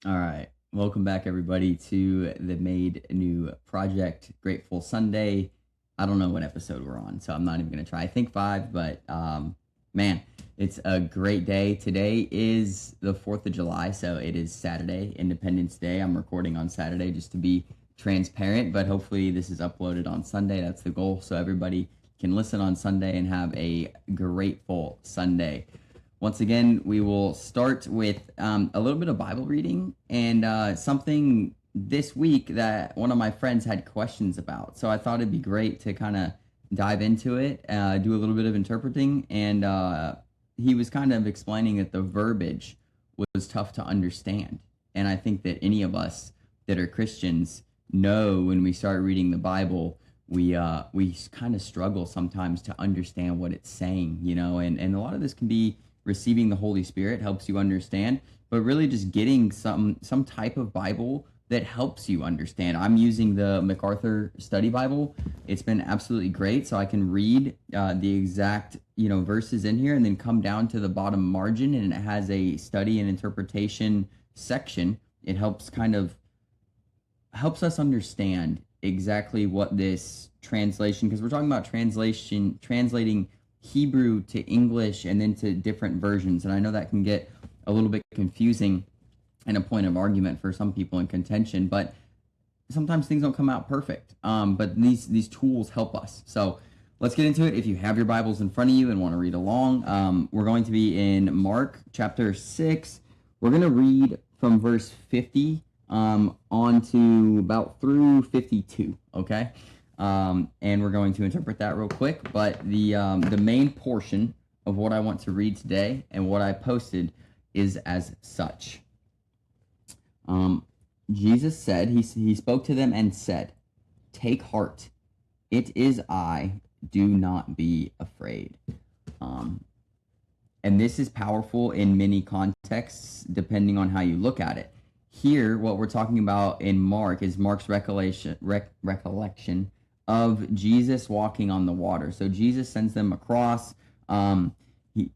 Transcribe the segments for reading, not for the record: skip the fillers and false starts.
All right. Welcome back, everybody, to the Made New Project. Grateful Sunday. I don't know what episode we're on, so I'm not even going to try. I think 5, but man, it's a great day. Today is the 4th of July, so it is Saturday, Independence Day. I'm recording on Saturday just to be transparent, but hopefully this is uploaded on Sunday. That's the goal, so everybody can listen on Sunday and have a grateful Sunday. Once again, we will start with a little bit of Bible reading and something this week that one of my friends had questions about. So I thought it'd be great to kind of dive into it, do a little bit of interpreting. And he was kind of explaining that the verbiage was tough to understand. And I think that any of us that are Christians know when we start reading the Bible, we kind of struggle sometimes to understand what it's saying, and a lot of this can be receiving the Holy Spirit helps you understand, but really just getting some type of Bible that helps you understand. I'm using the MacArthur Study Bible. It's been absolutely great, so I can read the exact verses in here and then come down to the bottom margin, and it has a study and interpretation section. It helps us understand exactly what this translation, because we're talking about translating Hebrew to English and then to different versions. And I know that can get a little bit confusing and a point of argument for some people in contention, but sometimes things don't come out perfect. But these tools help us. So let's get into it. If you have your Bibles in front of you and want to read along, we're going to be in Mark chapter 6. We're going to read from verse 50 on to about through 52, okay? And we're going to interpret that real quick, but the main portion of what I want to read today and what I posted is as such. Jesus said, he spoke to them and said, "Take heart, it is I, do not be afraid." And this is powerful in many contexts, depending on how you look at it. Here, what we're talking about in Mark is Mark's recollection of Jesus walking on the water. So Jesus sends them across. He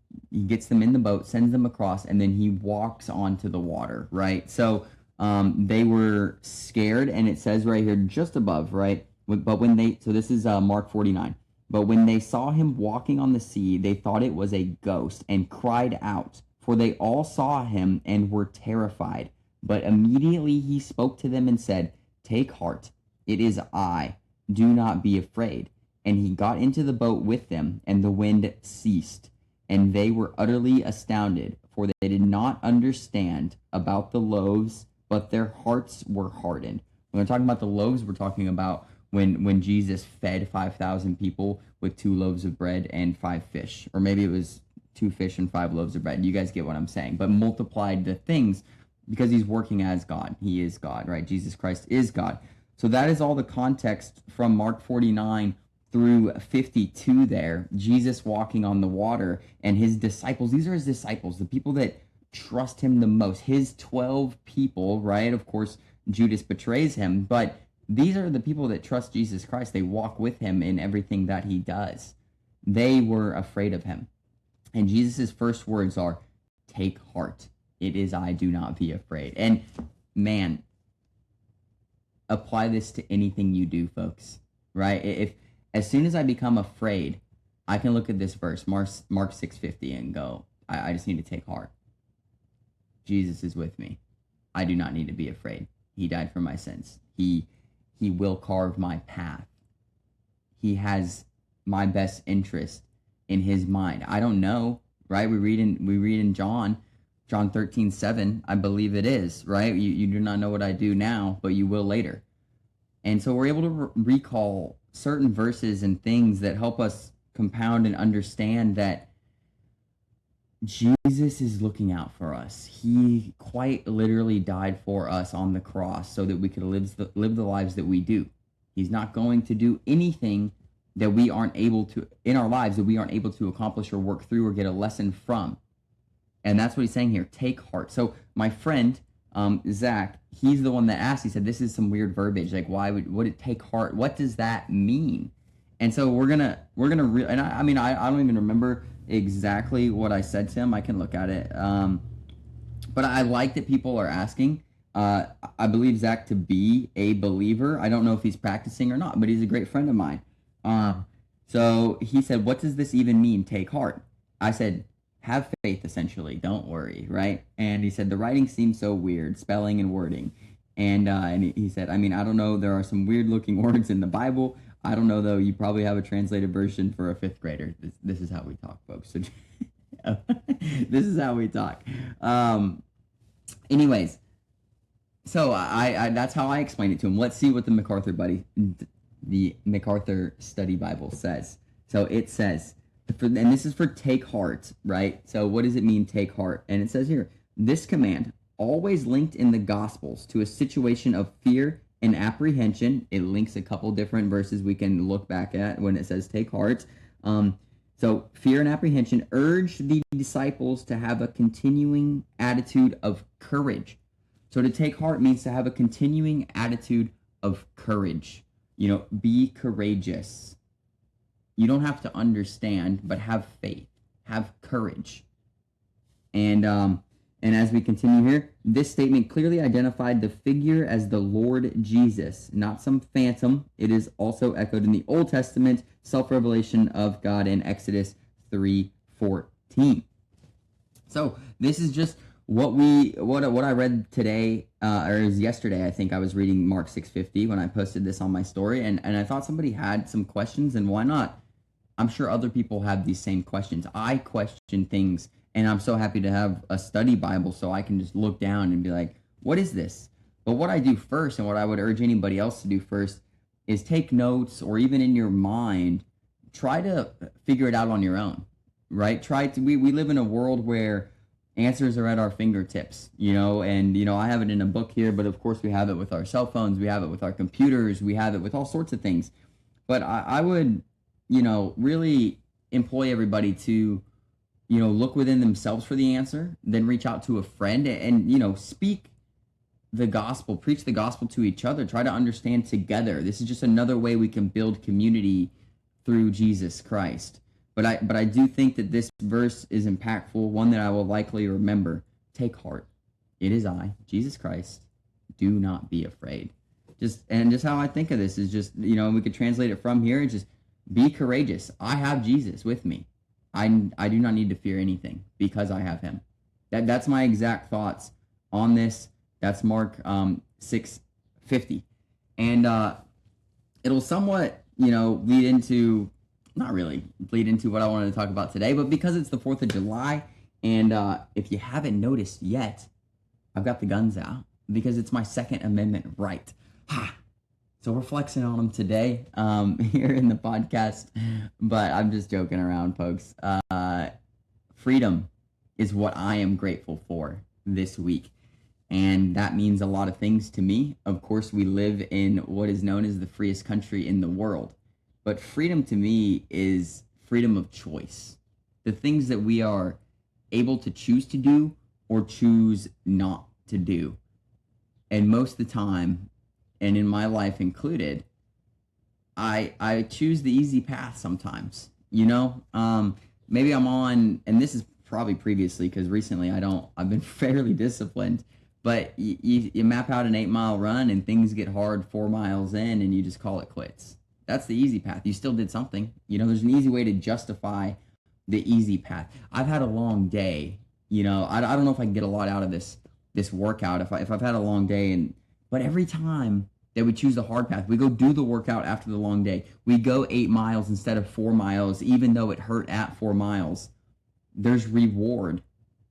gets them in the boat, sends them across, and then he walks onto the water, right? So they were scared, and it says right here just above, right? But so this is Mark 49. But when they saw him walking on the sea, they thought it was a ghost and cried out, for they all saw him and were terrified. But immediately he spoke to them and said, "Take heart, it is I. Do not be afraid." And he got into the boat with them, and the wind ceased. And they were utterly astounded, for they did not understand about the loaves, but their hearts were hardened. When we're talking about the loaves, we're talking about when Jesus fed 5,000 people with 2 loaves of bread and 5 fish. Or maybe it was 2 fish and 5 loaves of bread. You guys get what I'm saying. But multiplied the things because he's working as God. He is God, right? Jesus Christ is God. So that is all the context from Mark 49 through 52 there. Jesus walking on the water and his disciples. These are his disciples, the people that trust him the most. His 12 people, right? Of course, Judas betrays him, but these are the people that trust Jesus Christ. They walk with him in everything that he does. They were afraid of him. And Jesus' first words are, "Take heart. It is I, do not be afraid." And man, apply this to anything you do, folks, right? If as soon as I become afraid, I can look at this verse, Mark 6:50, and go, I just need to take heart. Jesus is with me. I do not need to be afraid. He died for my sins. He will carve my path. He has my best interest in his mind. I don't know, right? We read in John 13:7, I believe it is, right? You do not know what I do now, but you will later. And so we're able to recall certain verses and things that help us compound and understand that Jesus is looking out for us. He quite literally died for us on the cross so that we could live the lives that we do. He's not going to do anything that we aren't able to, in our lives, that we aren't able to accomplish or work through or get a lesson from. And that's what he's saying here. Take heart. So my friend, Zach, he's the one that asked. He said, "This is some weird verbiage. Like, why would it take heart? What does that mean?" And so we're gonna and I mean I don't even remember exactly what I said to him. I can look at it. But I like that people are asking. I believe Zach to be a believer. I don't know if he's practicing or not, but he's a great friend of mine. So he said, "What does this even mean? Take heart." I said, "Have faith, essentially. Don't worry, right?" And he said, "The writing seems so weird, spelling and wording." And he said, "I mean, I don't know. There are some weird looking words in the Bible. I don't know, though. You probably have a translated version for a fifth grader." This is how we talk, folks. So this is how we talk. Anyways, so I that's how I explained it to him. Let's see what the MacArthur Study Bible says. So it says, and this is for take heart, right? So what does it mean, take heart? And it says here, this command, always linked in the Gospels to a situation of fear and apprehension. It links a couple different verses we can look back at when it says take heart. So fear and apprehension urge the disciples to have a continuing attitude of courage. So to take heart means to have a continuing attitude of courage. Be courageous. You don't have to understand, but have faith, have courage. And as we continue here, this statement clearly identified the figure as the Lord Jesus, not some phantom. It is also echoed in the Old Testament self-revelation of God in Exodus 3:14. So this is just what I read today, or it was yesterday. I think I was reading Mark 6:50 when I posted this on my story, and I thought somebody had some questions, and why not? I'm sure other people have these same questions. I question things, and I'm so happy to have a study Bible so I can just look down and be like, what is this? But what I do first, and what I would urge anybody else to do first, is take notes, or even in your mind, try to figure it out on your own, right? We live in a world where answers are at our fingertips, and I have it in a book here, but of course we have it with our cell phones, we have it with our computers, we have it with all sorts of things. But I would, really employ everybody to, look within themselves for the answer, then reach out to a friend and speak the gospel, preach the gospel to each other, try to understand together. This is just another way we can build community through Jesus Christ. But I do think that this verse is impactful, one that I will likely remember. Take heart. It is I, Jesus Christ. Do not be afraid. Just how I think of this is just, we could translate it from here. It's just be courageous. I have Jesus with me. I do not need to fear anything because I have him. That's my exact thoughts on this. That's Mark 6:50. And it'll somewhat, lead into, not really bleed into what I wanted to talk about today, but because it's the 4th of July, and if you haven't noticed yet, I've got the guns out because it's my Second Amendment right. Ha! So we're flexing on them today here in the podcast, but I'm just joking around, folks. Freedom is what I am grateful for this week, and that means a lot of things to me. Of course, we live in what is known as the freest country in the world. But freedom to me is freedom of choice. The things that we are able to choose to do or choose not to do. And most of the time, and in my life included, I choose the easy path sometimes. Maybe I'm on, and this is probably previously because recently I've been fairly disciplined, but you map out an 8-mile run and things get hard 4 miles in and you just call it quits. That's the easy path. You still did something. There's an easy way to justify the easy path. I've had a long day. I don't know if I can get a lot out of this workout if I've had a long day, but every time that we choose the hard path, we go do the workout after the long day. We go 8 miles instead of 4 miles, even though it hurt at 4 miles. There's reward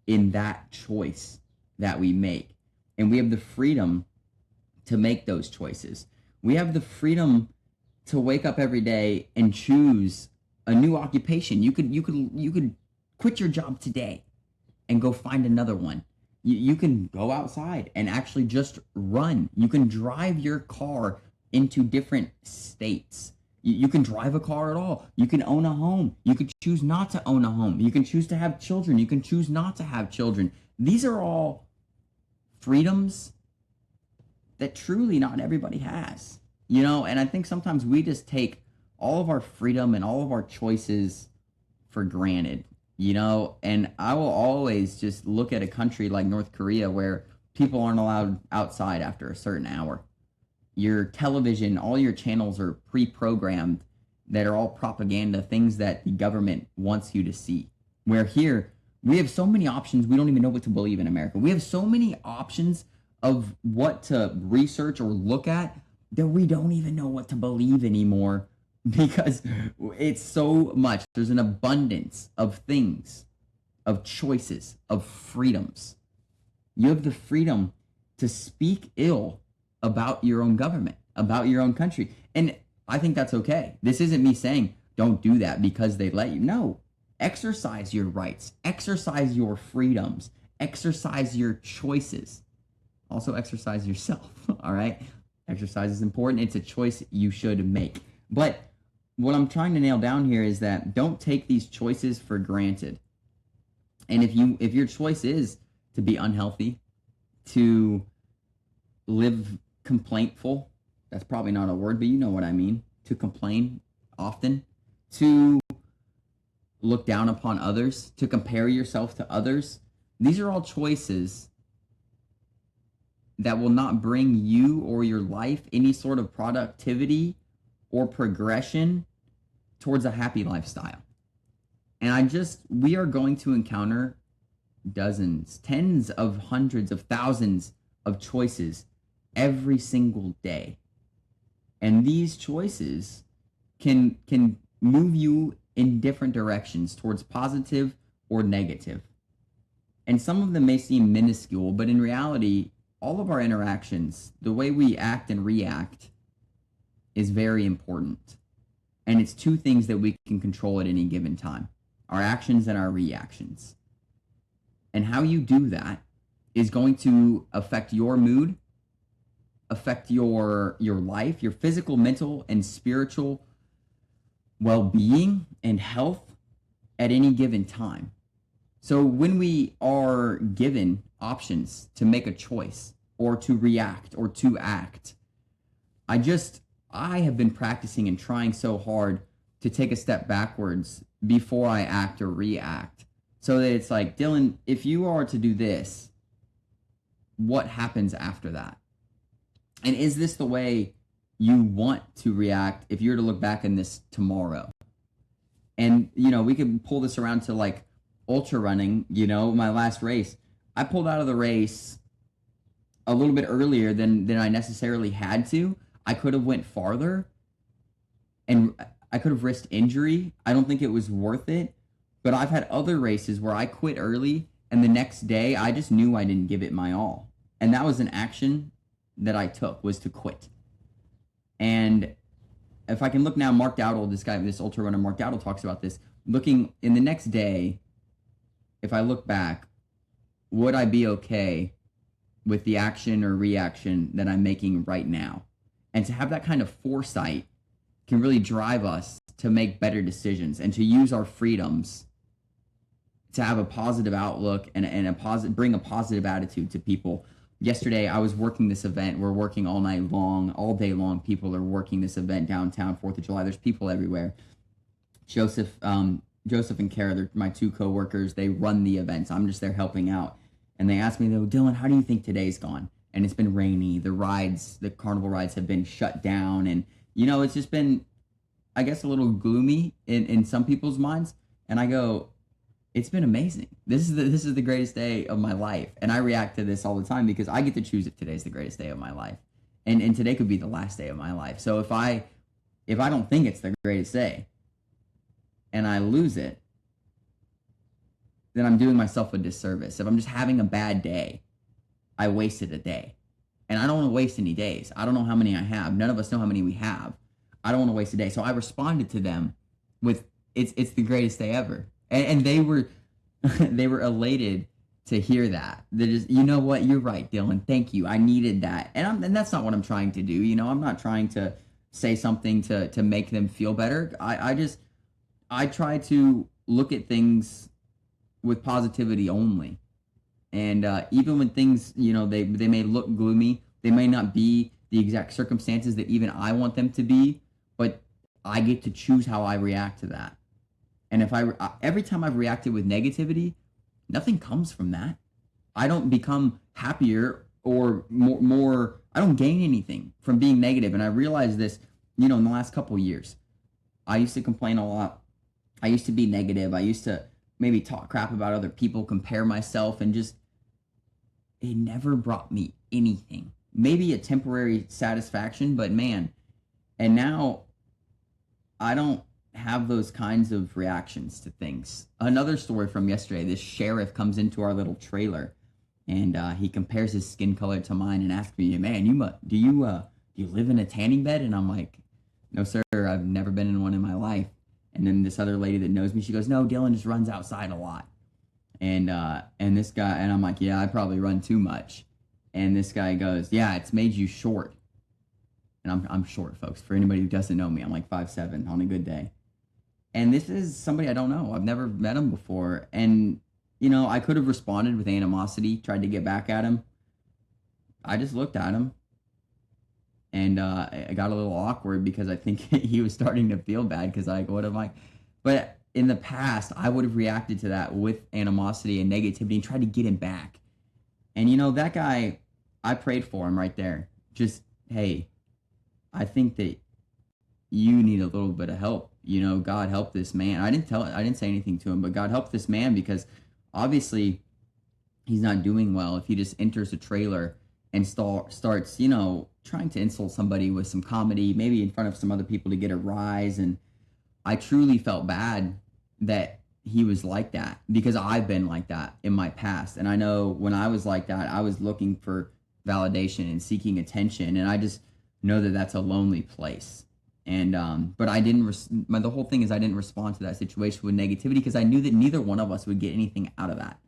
in that choice that we make. And we have the freedom to make those choices. We have the freedom to wake up every day and choose a new occupation. You could quit your job today and go find another one. You can go outside and actually just run. You can drive your car into different states. You can drive a car at all. You can own a home. You could choose not to own a home. You can choose to have children. You can choose not to have children. These are all freedoms that truly not everybody has. And I think sometimes we just take all of our freedom and all of our choices for granted, and I will always just look at a country like North Korea where People aren't allowed outside after a certain hour. Your television, all your channels are pre-programmed that are all propaganda, things that the government wants you to see. Where here, we have so many options, we don't even know what to believe in America. We have so many options of what to research or look at that we don't even know what to believe anymore because it's so much. There's an abundance of things, of choices, of freedoms. You have the freedom to speak ill about your own government, about your own country. And I think that's okay. This isn't me saying don't do that because they let you. No, exercise your rights, exercise your freedoms, exercise your choices. Also exercise yourself, all right? Exercise is important. It's a choice you should make. But what I'm trying to nail down here is that don't take these choices for granted. And if your choice is to be unhealthy, to live complaintful, that's probably not a word, but you know what I mean, to complain often, to look down upon others, to compare yourself to others, these are all choices that will not bring you or your life any sort of productivity or progression towards a happy lifestyle. And we are going to encounter dozens, tens of hundreds of thousands of choices every single day. And these choices can move you in different directions towards positive or negative. And some of them may seem minuscule, but in reality, all of our interactions, the way we act and react, is very important. And it's two things that we can control at any given time: our actions and our reactions. And how you do that is going to affect your mood, affect your life, your physical, mental, and spiritual well-being and health at any given time. So when we are given options to make a choice or to react or to act, I have been practicing and trying so hard to take a step backwards before I act or react. So that it's like, Dylan, if you are to do this, what happens after that? And is this the way you want to react if you're to look back in this tomorrow? And, we could pull this around to like ultra running, my last race. I pulled out of the race a little bit earlier than I necessarily had to. I could have went farther and I could have risked injury. I don't think it was worth it. But I've had other races where I quit early and the next day I just knew I didn't give it my all. And that was an action that I took, was to quit. And if I can look now, Mark Dowdle, this ultra runner, Mark Dowdle talks about this. Looking in the next day, if I look back, would I be okay with the action or reaction that I'm making right now? And to have that kind of foresight can really drive us to make better decisions and to use our freedoms to have a positive outlook and bring a positive attitude to people. Yesterday, I was working this event. We're working all night long, all day long. People are working this event downtown, 4th of July. There's people everywhere. Joseph and Kara, they're my two coworkers. They run the events. I'm just there helping out. And they asked me, though, Dylan, how do you think today's gone? And it's been rainy. The carnival rides have been shut down. And, it's just been, I guess, a little gloomy in some people's minds. And I go, it's been amazing. This is the greatest day of my life. And I react to this all the time because I get to choose if today's the greatest day of my life. And today could be the last day of my life. So if I don't think it's the greatest day and I lose it, then I'm doing myself a disservice. If I'm just having a bad day, I wasted a day. And I don't want to waste any days. I don't know how many I have. None of us know how many we have. I don't want to waste a day. So I responded to them with, it's the greatest day ever. And they were elated to hear that. They're just, you know what? You're right, Dylan. Thank you. I needed that. And that's not what I'm trying to do. I'm not trying to say something to make them feel better. I try to look at things with positivity only. And even when things, they may look gloomy, they may not be the exact circumstances that even I want them to be, but I get to choose how I react to that. And if every time I've reacted with negativity, nothing comes from that. I don't become happier or more I don't gain anything from being negative. And I realized this, in the last couple of years. I used to complain a lot. I used to be negative. I used to maybe talk crap about other people, compare myself, and just it never brought me anything. Maybe a temporary satisfaction, but man, and now I don't have those kinds of reactions to things. Another story from yesterday, this sheriff comes into our little trailer and he compares his skin color to mine and asks me, "Man, do you live in a tanning bed?" And I'm like, "No, sir, I've never been in one in my life." And then this other lady that knows me, she goes, "No, Dylan just runs outside a lot." And this guy, and I'm like, "Yeah, I probably run too much." And this guy goes, "Yeah, it's made you short." And I'm short, folks. For anybody who doesn't know me, I'm like 5'7" on a good day. And this is somebody I don't know. I've never met him before. And, I could have responded with animosity, tried to get back at him. I just looked at him. And I got a little awkward because I think he was starting to feel bad because what am I? But in the past, I would have reacted to that with animosity and negativity and tried to get him back. And, that guy, I prayed for him right there. Just, hey, I think that you need a little bit of help. God help this man. I didn't say anything to him, but God help this man because obviously he's not doing well if he just enters a trailer and starts, trying to insult somebody with some comedy, maybe in front of some other people to get a rise. And I truly felt bad that he was like that because I've been like that in my past. And I know when I was like that, I was looking for validation and seeking attention. And I just know that that's a lonely place. And but I didn't the whole thing is I didn't respond to that situation with negativity because I knew that neither one of us would get anything out of that.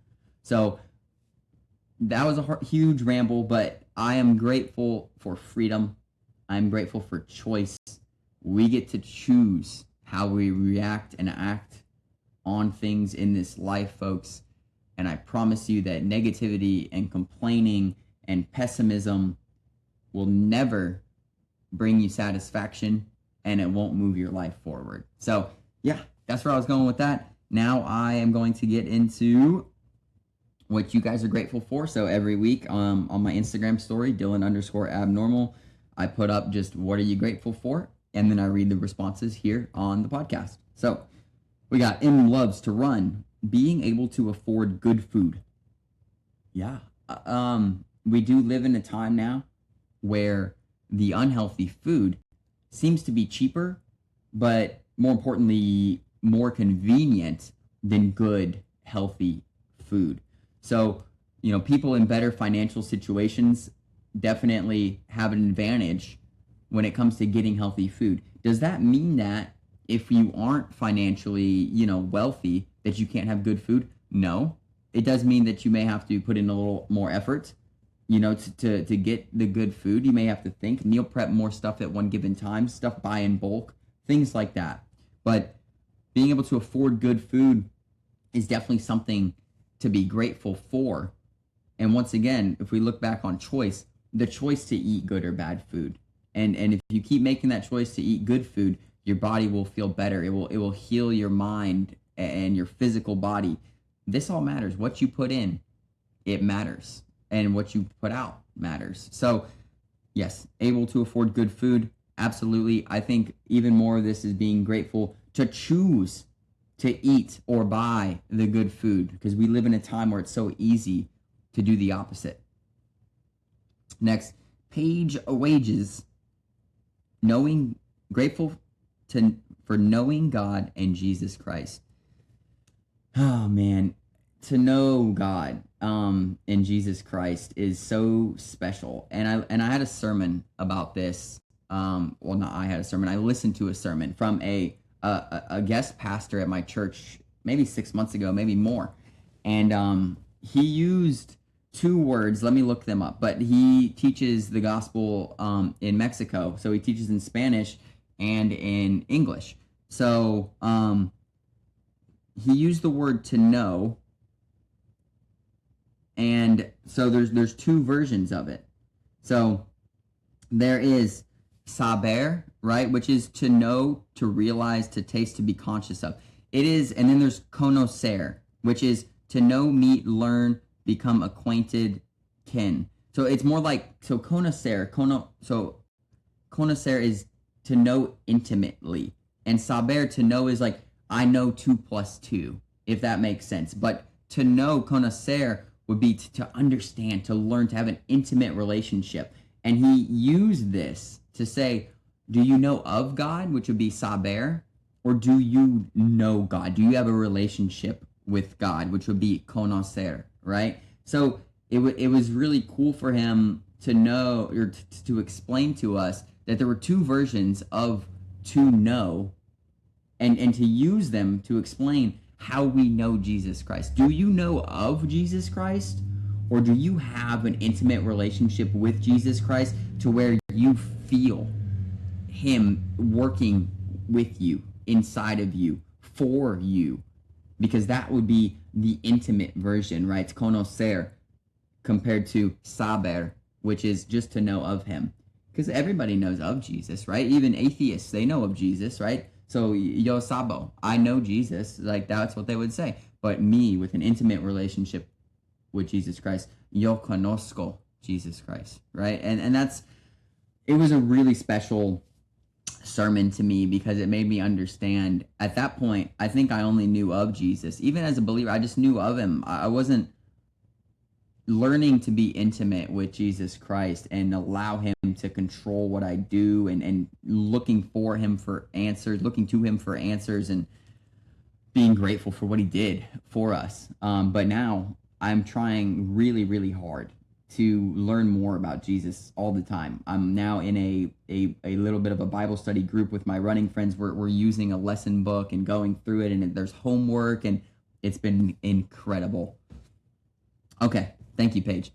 So that was a huge ramble, but I am grateful for freedom. I'm grateful for choice. We get to choose how we react and act on things in this life, folks. And I promise you that negativity and complaining and pessimism will never bring you satisfaction, and it won't move your life forward. So yeah, that's where I was going with that. Now I am going to get into what you guys are grateful for. So every week on my Instagram story, Dylan_abnormal, I put up just what are you grateful for? And then I read the responses here on the podcast. So we got M loves to run, being able to afford good food. Yeah. We do live in a time now where the unhealthy food seems to be cheaper, but more importantly, more convenient than good, healthy food. So, people in better financial situations definitely have an advantage when it comes to getting healthy food. Does that mean that if you aren't financially, wealthy, that you can't have good food? No. It does mean that you may have to put in a little more effort, to get the good food. You may have to think, meal prep more stuff at one given time, stuff buy in bulk, things like that. But being able to afford good food is definitely something to be grateful for. And once again, if we look back on choice, the choice to eat good or bad food. And if you keep making that choice to eat good food, your body will feel better. It will heal your mind and your physical body. This all matters. What you put in, it matters. And what you put out matters. So yes, able to afford good food. Absolutely. I think even more of this is being grateful to choose to eat or buy the good food, because we live in a time where it's so easy to do the opposite. Next, Paige Wages, grateful for knowing God and Jesus Christ. Oh man, to know God and Jesus Christ is so special. And I had a sermon about this. I listened to a sermon from a guest pastor at my church maybe 6 months ago, maybe more. And he used two words. Let me look them up. But he teaches the gospel in Mexico. So he teaches in Spanish and in English. So he used the word to know. And so there's two versions of it. So there is saber, right, which is to know, to realize, to taste, to be conscious of. It is, and then there's conocer, which is to know, meet, learn, become acquainted, kin. So it's more like, conocer is to know intimately, and saber, to know, is like, I know 2 plus 2, if that makes sense. But to know, conocer, would be to understand, to learn, to have an intimate relationship. And he used this to say, do you know of God, which would be saber, or do you know God? Do you have a relationship with God, which would be conocer, right? So it was really cool for him to know, or to explain to us, that there were 2 versions of to know, and to use them to explain how we know Jesus Christ. Do you know of Jesus Christ, or do you have an intimate relationship with Jesus Christ to where you feel him working with you, inside of you, for you? Because that would be the intimate version, right? Conocer, compared to saber, which is just to know of him. Because everybody knows of Jesus, right? Even atheists, they know of Jesus, right? So, yo sabo, I know Jesus. Like, that's what they would say. But me, with an intimate relationship with Jesus Christ, yo conozco Jesus Christ, right? And it was a really special sermon to me, because it made me understand. At that point, I think I only knew of Jesus. Even as a believer, I just knew of him. I wasn't learning to be intimate with Jesus Christ and allow him to control what I do, and looking for him for answers, looking to him for answers, and being grateful for what he did for us. But now I'm trying really, really hard to learn more about Jesus all the time. I'm now in a little bit of a Bible study group with my running friends. We're using a lesson book and going through it, and there's homework, and it's been incredible. Okay. Thank you, Paige.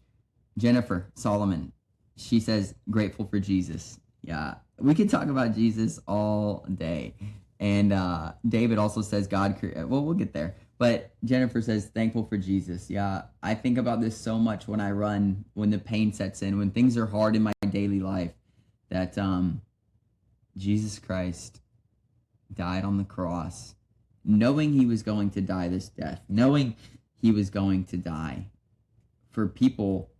Jennifer Solomon, she says, grateful for Jesus. Yeah, we could talk about Jesus all day. And David also says, well, we'll get there. But Jennifer says, thankful for Jesus. Yeah, I think about this so much when I run, when the pain sets in, when things are hard in my daily life, that Jesus Christ died on the cross, knowing he was going to die this death, knowing he was going to die for people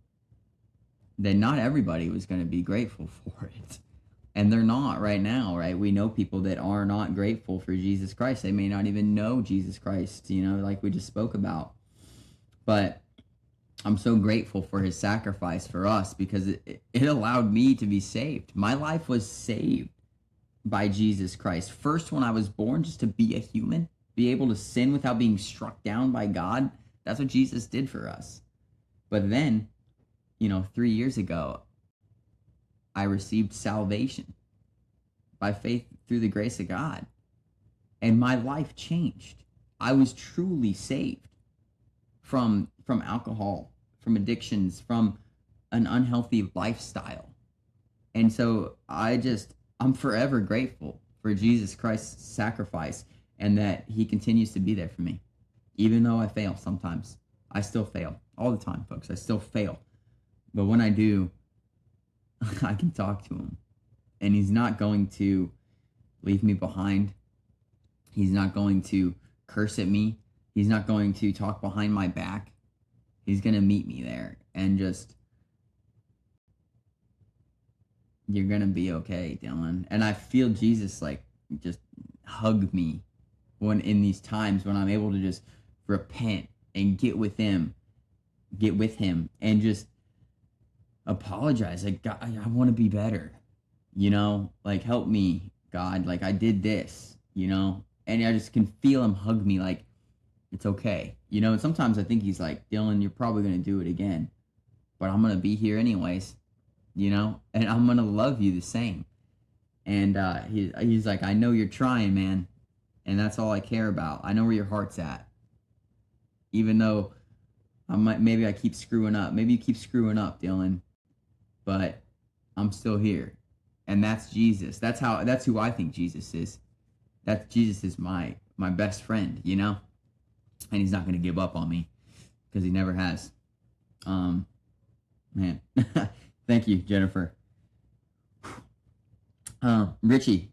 that not everybody was going to be grateful for it. And they're not right now, right? We know people that are not grateful for Jesus Christ. They may not even know Jesus Christ, like we just spoke about. But I'm so grateful for his sacrifice for us, because it allowed me to be saved. My life was saved by Jesus Christ. First, when I was born, just to be a human, be able to sin without being struck down by God. That's what Jesus did for us. But then, 3 years ago, I received salvation by faith through the grace of God. And my life changed. I was truly saved from alcohol, from addictions, from an unhealthy lifestyle. And so I'm forever grateful for Jesus Christ's sacrifice, and that he continues to be there for me. Even though I fail sometimes. I still fail all the time, folks. I still fail. But when I do, I can talk to him. And he's not going to leave me behind. He's not going to curse at me. He's not going to talk behind my back. He's going to meet me there and just, you're going to be okay, Dylan. And I feel Jesus just hug me in these times when I'm able to just repent and get with him, and just apologize. Like, God, I want to be better, help me, God. Like, I did this, and I just can feel him hug me, like, it's okay. And sometimes I think he's like, Dylan, you're probably going to do it again, but I'm going to be here anyways, and I'm going to love you the same. And he's like, I know you're trying, man. And that's all I care about. I know where your heart's at. Even though maybe I keep screwing up. Maybe you keep screwing up, Dylan. But I'm still here. And that's Jesus. That's who I think Jesus is. Jesus is my best friend, And he's not going to give up on me, because he never has. Man. Thank you, Jennifer. Richie,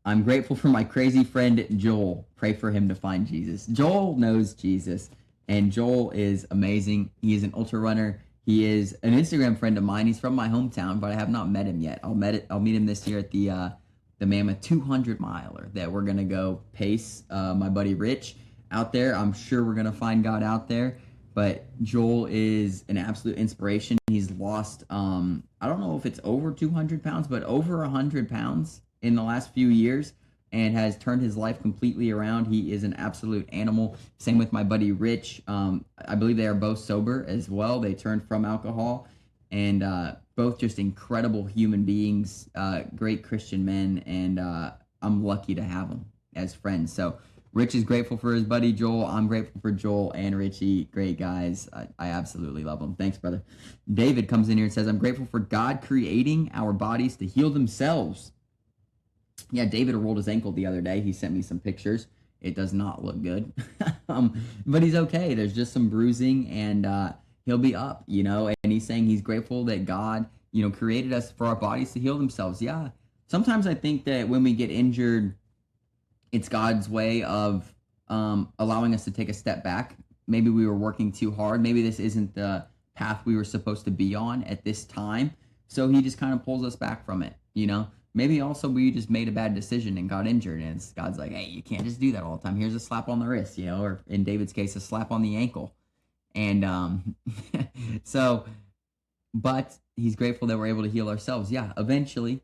I'm grateful for my crazy friend Joel. Pray for him to find Jesus. Joel knows Jesus, and Joel is amazing. He is an ultra runner. He is an Instagram friend of mine. He's from my hometown, but I have not met him yet. I'll meet him this year at the Mammoth 200 miler that we're gonna go pace. My buddy Rich out there. I'm sure we're gonna find God out there. But Joel is an absolute inspiration. He's lost, I don't know if it's over 200 pounds, but over 100 pounds in the last few years, and has turned his life completely around. He is an absolute animal. Same with my buddy Rich. I believe they are both sober as well. They turned from alcohol, and both just incredible human beings, great Christian men, and I'm lucky to have them as friends. So Rich is grateful for his buddy Joel. I'm grateful for Joel and Richie. Great guys. I absolutely love them. Thanks, brother. David comes in here and says, I'm grateful for God creating our bodies to heal themselves. Yeah, David rolled his ankle the other day. He sent me some pictures. It does not look good. But he's okay. There's just some bruising, and he'll be up, and he's saying he's grateful that God, created us for our bodies to heal themselves. Yeah. Sometimes I think that when we get injured, it's God's way of allowing us to take a step back. Maybe we were working too hard. Maybe this isn't the path we were supposed to be on at this time. So he just kind of pulls us back from it, Maybe also we just made a bad decision and got injured, and God's like, hey, you can't just do that all the time. Here's a slap on the wrist, or in David's case, a slap on the ankle. And but he's grateful that we're able to heal ourselves. Yeah, eventually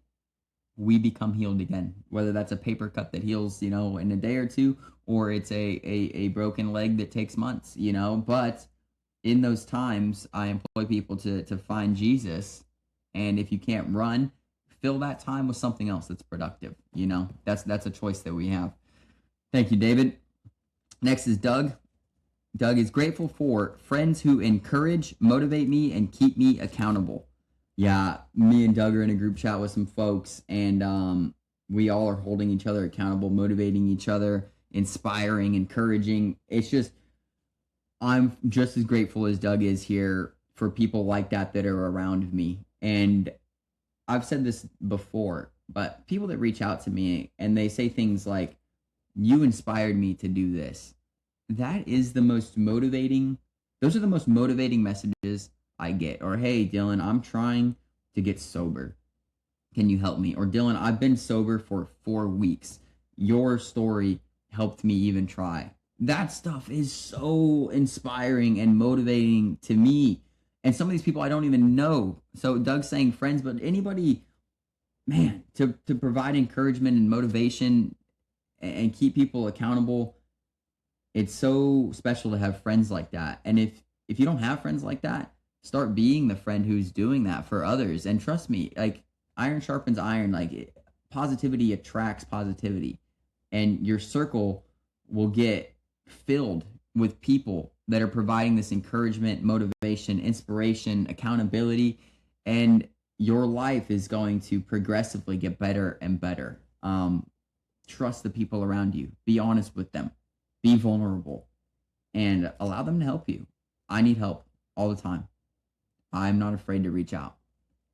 we become healed again, whether that's a paper cut that heals, in a day or two, or it's a broken leg that takes months, but in those times I employ people to find Jesus. And if you can't run, fill that time with something else that's productive. That's a choice that we have. Thank you, David. Next is Doug. Doug is grateful for friends who encourage, motivate me, and keep me accountable. Yeah, me and Doug are in a group chat with some folks, and we all are holding each other accountable, motivating each other, inspiring, encouraging. It's just, I'm just as grateful as Doug is here for people like that are around me. And I've said this before, but people that reach out to me and they say things like, you inspired me to do this. That is the most motivating. Those are the most motivating messages I get. Or, hey, Dylan, I'm trying to get sober. Can you help me? Or, Dylan, I've been sober for 4 weeks. Your story helped me even try. That stuff is so inspiring and motivating to me. And some of these people I don't even know. So Doug's saying friends, but anybody, man, to provide encouragement and motivation and keep people accountable, it's so special to have friends like that. And if you don't have friends like that, start being the friend who's doing that for others. And trust me, like iron sharpens iron. Like positivity attracts positivity, and your circle will get filled with people that are providing this encouragement, motivation, inspiration, accountability, and your life is going to progressively get better and better. Trust the people around you. Be honest with them. Be vulnerable, and allow them to help you. I need help all the time. I'm not afraid to reach out,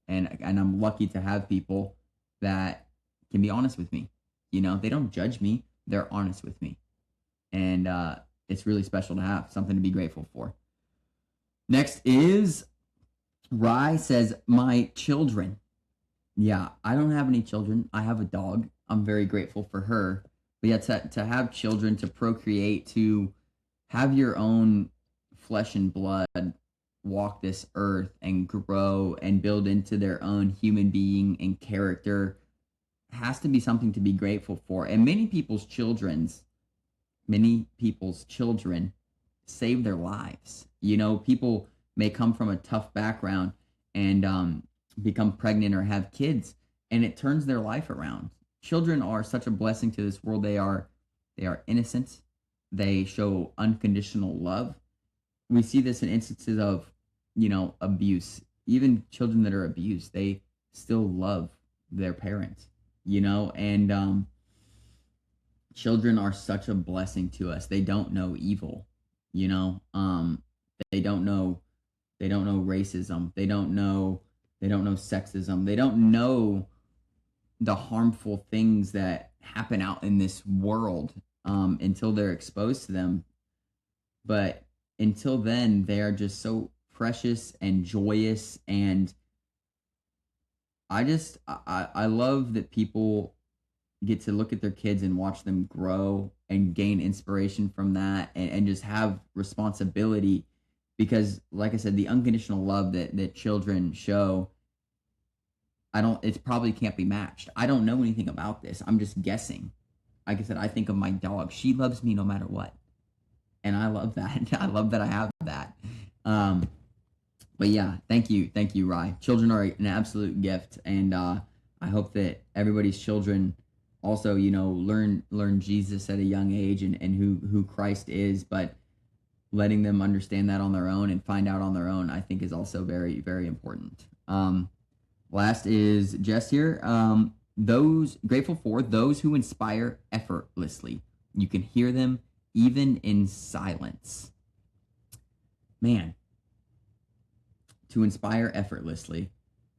and I'm lucky to have people that can be honest with me. They don't judge me. They're honest with me, and it's really special to have something to be grateful for. Next is Rye says, my children. Yeah, I don't have any children. I have a dog. I'm very grateful for her. But yeah, to have children, to procreate, to have your own flesh and blood walk this earth and grow and build into their own human being and character has to be something to be grateful for. And many people's children save their lives. People may come from a tough background and become pregnant or have kids, and it turns their life around. Children are such a blessing to this world. They are innocent. They show unconditional love. We see this in instances of, abuse. Even children that are abused, they still love their parents, and children are such a blessing to us. They don't know evil, they don't know racism. They don't know sexism. They don't know the harmful things that happen out in this world until they're exposed to them. But until then, they are just so precious and joyous. And I love that people get to look at their kids and watch them grow and gain inspiration from that, and just have responsibility, because like I said, the unconditional love that children show, it probably can't be matched. I don't know anything about this. I'm just guessing. Like I said, I think of my dog. She loves me no matter what. And I love that. I love that I have that. Um, but yeah, thank you. Thank you, Rye. Children are an absolute gift. And I hope that everybody's children also, learn Jesus at a young age, and who Christ is, but letting them understand that on their own and find out on their own, I think is also very, very important. Last is Jess here. Grateful for those who inspire effortlessly. You can hear them even in silence. Man, to inspire effortlessly.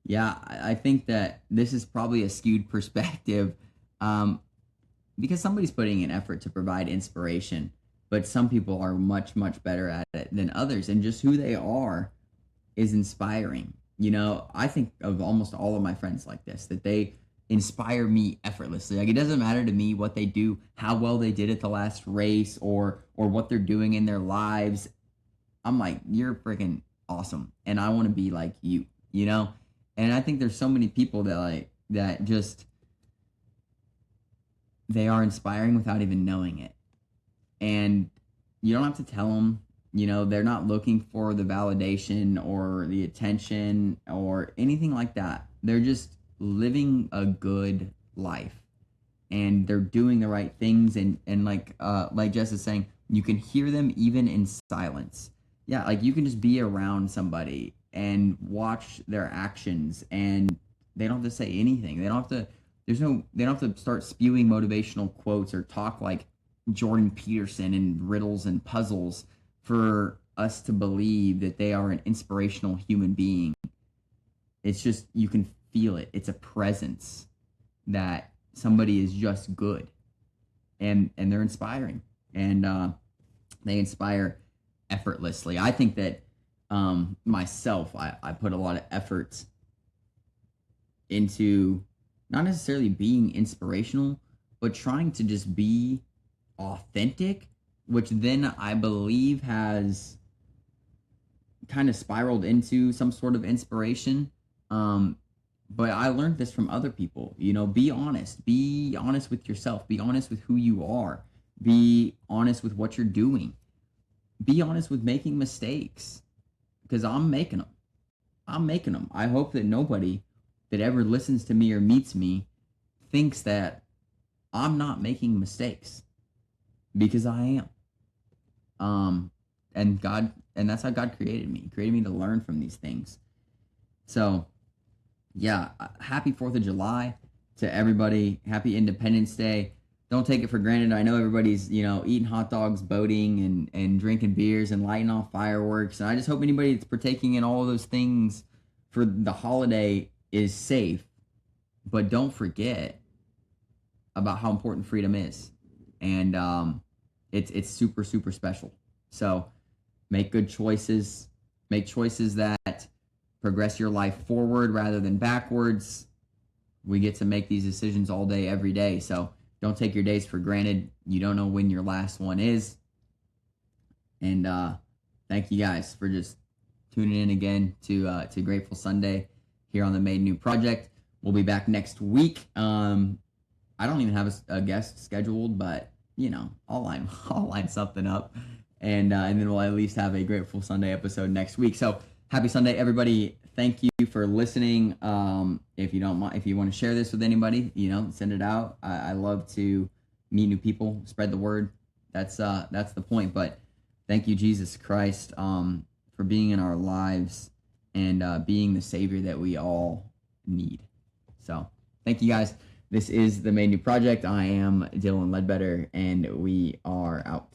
Yeah, I think that this is probably a skewed perspective, because somebody's putting an effort to provide inspiration, but some people are much, much better at it than others. And just who they are is inspiring. I think of almost all of my friends like this, that they inspire me effortlessly. Like, it doesn't matter to me what they do, how well they did at the last race, or what they're doing in their lives. I'm like, you're freaking awesome, and I want to be like you. And I think there's so many people that just, they are inspiring without even knowing it. And you don't have to tell them. They're not looking for the validation or the attention or anything like that. They're just living a good life, and they're doing the right things. And like Jess is saying, you can hear them even in silence. Yeah, like you can just be around somebody and watch their actions, and they don't have to say anything. They don't have to. They don't have to start spewing motivational quotes or talk like Jordan Peterson and riddles and puzzles for us to believe that they are an inspirational human being. It's just, you can feel it. It's a presence that somebody is just good, and they're inspiring, and they inspire effortlessly. I think that myself, I put a lot of effort into not necessarily being inspirational, but trying to just be authentic, which then I believe has kind of spiraled into some sort of inspiration. But I learned this from other people. Be honest. Be honest with yourself. Be honest with who you are. Be honest with what you're doing. Be honest with making mistakes, because I'm making them. I hope that nobody that ever listens to me or meets me thinks that I'm not making mistakes, because I am. And that's how God created me. He created me to learn from these things. So, yeah, happy 4th of July to everybody. Happy Independence Day. Don't take it for granted. I know everybody's, eating hot dogs, boating, and drinking beers and lighting off fireworks. And I just hope anybody that's partaking in all of those things for the holiday is safe. But don't forget about how important freedom is. And it's super, super special. So make good choices. Make choices that progress your life forward rather than backwards. We get to make these decisions all day, every day. So don't take your days for granted. You don't know when your last one is. And thank you guys for just tuning in again to Grateful Sunday here on the Made New Project. We'll be back next week. I don't even have a guest scheduled, but I'll line something up, and then we'll at least have a Grateful Sunday episode next week. So happy Sunday, everybody! Thank you for listening. If you don't mind, if you want to share this with anybody, send it out. I love to meet new people, spread the word. That's the point. But thank you, Jesus Christ, for being in our lives and being the Savior that we all need. So thank you, guys. This is the Made New Project. I am Dylan Ledbetter, and we are out.